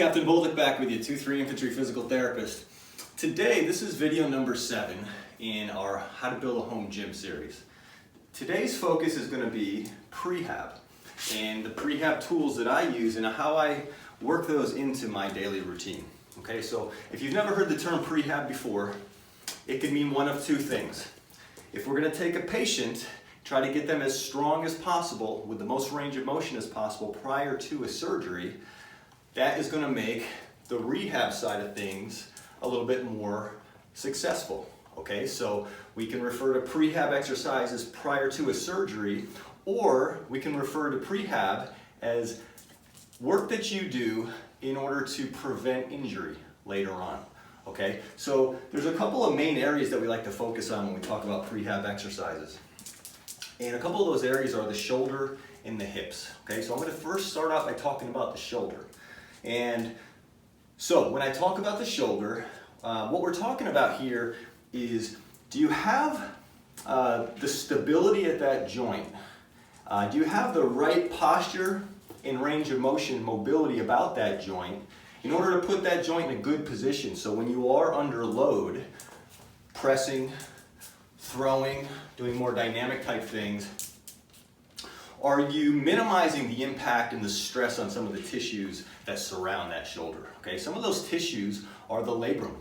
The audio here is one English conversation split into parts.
Captain Bolduc back with you, 2-3 Infantry Physical Therapist. Today, this is video number 7 in our How to Build a Home Gym series. Today's focus is going to be prehab and the prehab tools that I use and how I work those into my daily routine. Okay, so if you've never heard the term prehab before, it can mean one of two things. If we're going to take a patient, try to get them as strong as possible with the most range of motion as possible prior to a surgery, that is going to make the rehab side of things a little bit more successful. Okay, so we can refer to prehab exercises prior to a surgery, or we can refer to prehab as work that you do in order to prevent injury later on. Okay, so there's a couple of main areas that we like to focus on when we talk about prehab exercises. And a couple of those areas are the shoulder and the hips. Okay, so I'm going to first start out by talking about the shoulder. And so when I talk about the shoulder, what we're talking about here is, do you have the stability at that joint? Do you have the right posture and range of motion, mobility about that joint in order to put that joint in a good position? So when you are under load, pressing, throwing, doing more dynamic type things, are you minimizing the impact and the stress on some of the tissues that surround that shoulder? Okay, some of those tissues are the labrum.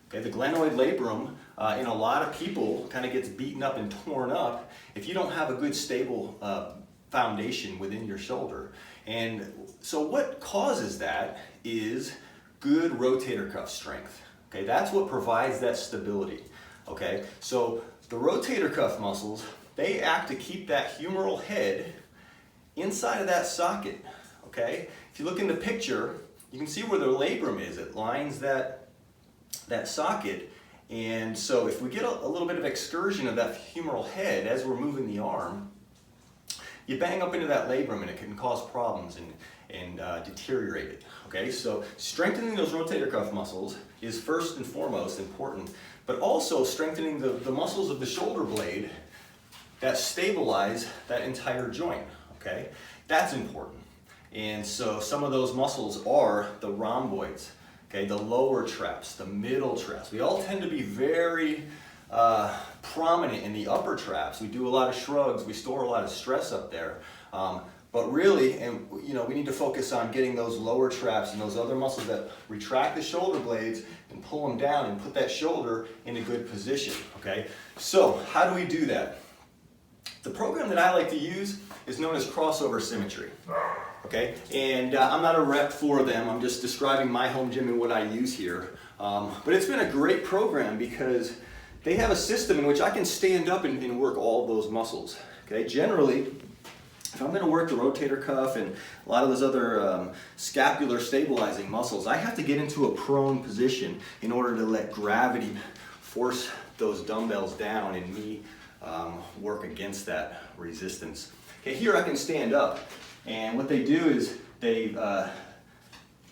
Okay, the glenoid labrum in a lot of people kind of gets beaten up and torn up if you don't have a good stable foundation within your shoulder. And so what causes that is good rotator cuff strength. Okay, that's what provides that stability. Okay, so the rotator cuff muscles, they act to keep that humeral head inside of that socket. Okay, if you look in the picture, you can see where the labrum is. It lines that socket. And so if we get a little bit of excursion of that humeral head as we're moving the arm, you bang up into that labrum and it can cause problems and deteriorate it. Okay, so strengthening those rotator cuff muscles is first and foremost important, but also strengthening the muscles of the shoulder blade that stabilize that entire joint. Okay, that's important. And so some of those muscles are the rhomboids, okay, the lower traps, the middle traps. We all tend to be very prominent in the upper traps. We do a lot of shrugs, we store a lot of stress up there. But really, and you know, we need to focus on getting those lower traps and those other muscles that retract the shoulder blades and pull them down and put that shoulder in a good position. Okay, so how do we do that? The program that I like to use is known as crossover symmetry. Okay, and I'm not a rep for them. I'm just describing my home gym and what I use here. But it's been a great program because they have a system in which I can stand up and work all those muscles. Okay, generally, if I'm going to work the rotator cuff and a lot of those other scapular stabilizing muscles, I have to get into a prone position in order to let gravity force those dumbbells down and me work against that resistance. Okay, here I can stand up, and what they do is they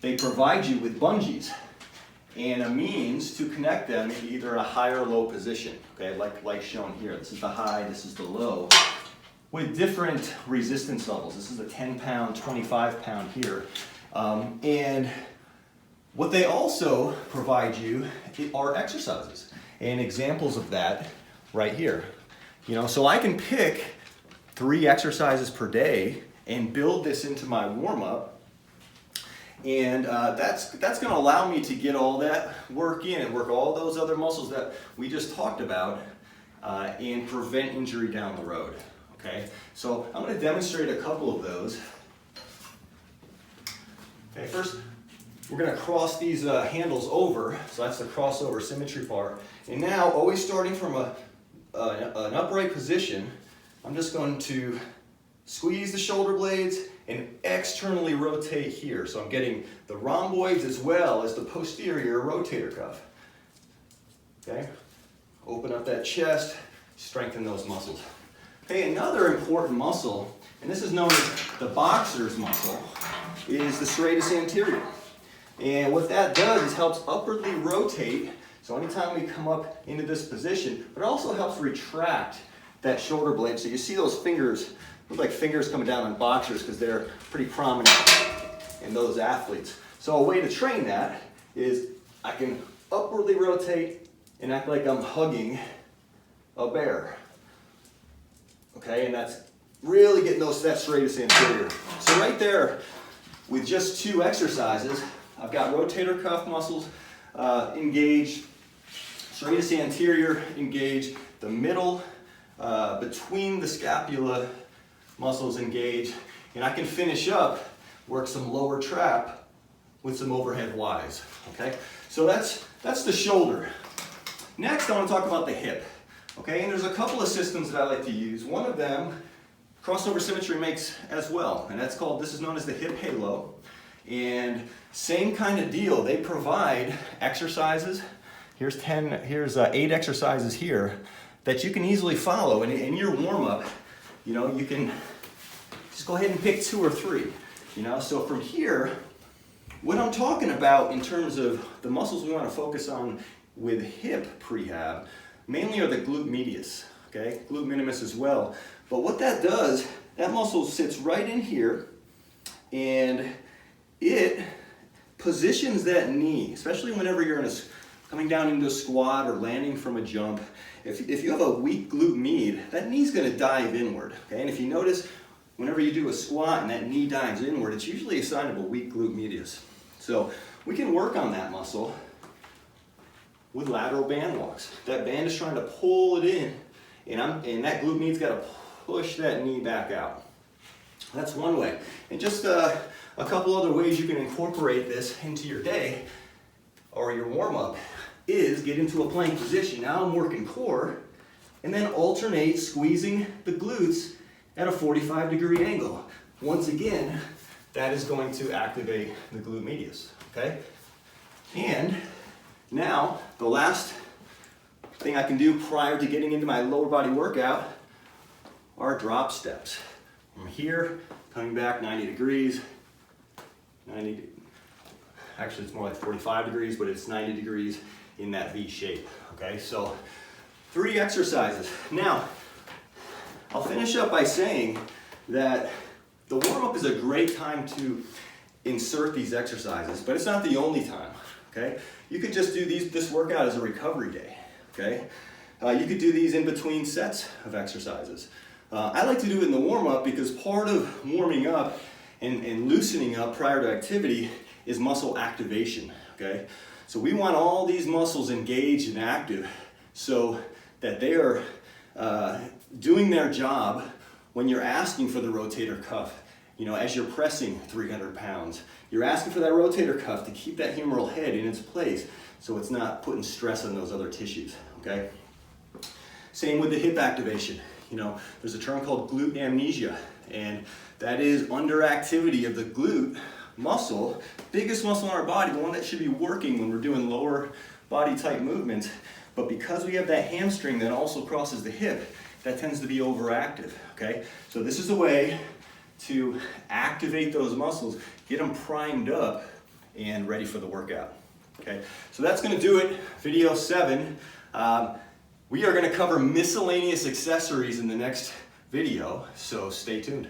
provide you with bungees and a means to connect them either in a high or low position. Okay, like shown here. This is the high, this is the low, with different resistance levels. This is a 10 pound, 25 pound here. And what they also provide you are exercises and examples of that right here. You know, so I can pick 3 exercises per day and build this into my warm-up. And that's going to allow me to get all that work in and work all those other muscles that we just talked about and prevent injury down the road. Okay, so I'm going to demonstrate a couple of those. Okay, first we're going to cross these handles over, so that's the crossover symmetry part. And now, always starting from an upright position, I'm just going to squeeze the shoulder blades and externally rotate here. So I'm getting the rhomboids as well as the posterior rotator cuff. Okay, open up that chest, strengthen those muscles. Okay, another important muscle, and this is known as the boxer's muscle, is the serratus anterior. And what that does is helps upwardly rotate. So anytime we come up into this position, but it also helps retract that shoulder blade. So you see those fingers, look like fingers coming down on boxers because they're pretty prominent in those athletes. So a way to train that is I can upwardly rotate and act like I'm hugging a bear. Okay, and that's really getting that serratus anterior. So right there, with just 2 exercises, I've got rotator cuff muscles engaged, serratus anterior engaged, the middle between the scapula muscles engaged, and I can finish up, work some lower trap with some overhead Ys. Okay, so that's the shoulder. Next, I want to talk about the hip. Okay, and there's a couple of systems that I like to use. One of them, Crossover Symmetry makes as well, and this is known as the hip halo. And same kind of deal, they provide exercises. Here's 8 exercises here that you can easily follow. And in your warm-up, you can just go ahead and pick 2 or 3. So from here, what I'm talking about in terms of the muscles we want to focus on with hip prehab, mainly are the glute medius, okay? Glute minimus as well. But what that does, that muscle sits right in here, and it positions that knee, especially whenever you're coming down into a squat or landing from a jump. If you have a weak glute med, that knee's going to dive inward. Okay? And if you notice, whenever you do a squat and that knee dives inward, it's usually a sign of a weak glute medius. So we can work on that muscle with lateral band walks. That band is trying to pull it in, and that glute med's got to push that knee back out. That's one way. And just a couple other ways you can incorporate this into your day or your warm-up is get into a plank position. Now I'm working core, and then alternate squeezing the glutes at a 45-degree angle. Once again, that is going to activate the glute medius, okay? And now, the last thing I can do prior to getting into my lower body workout are drop steps. From here, coming back 90 degrees, actually it's more like 45 degrees, but it's 90 degrees in that V shape, okay? So 3 exercises. Now, I'll finish up by saying that the warm-up is a great time to insert these exercises, but it's not the only time, okay? You could just do this workout as a recovery day, okay? You could do these in between sets of exercises. I like to do it in the warm-up because part of warming up and loosening up prior to activity is muscle activation, okay? So we want all these muscles engaged and active so that they are doing their job when you're asking for the rotator cuff. As you're pressing 300 pounds, you're asking for that rotator cuff to keep that humeral head in its place so it's not putting stress on those other tissues, okay? Same with the hip activation. There's a term called glute amnesia, and that is underactivity of the glute muscle, biggest muscle in our body, the one that should be working when we're doing lower body type movements. But because we have that hamstring that also crosses the hip, that tends to be overactive, okay? So this is a way to activate those muscles, get them primed up and ready for the workout, okay? So that's gonna do it, video 7. We are gonna cover miscellaneous accessories in the next video, so stay tuned.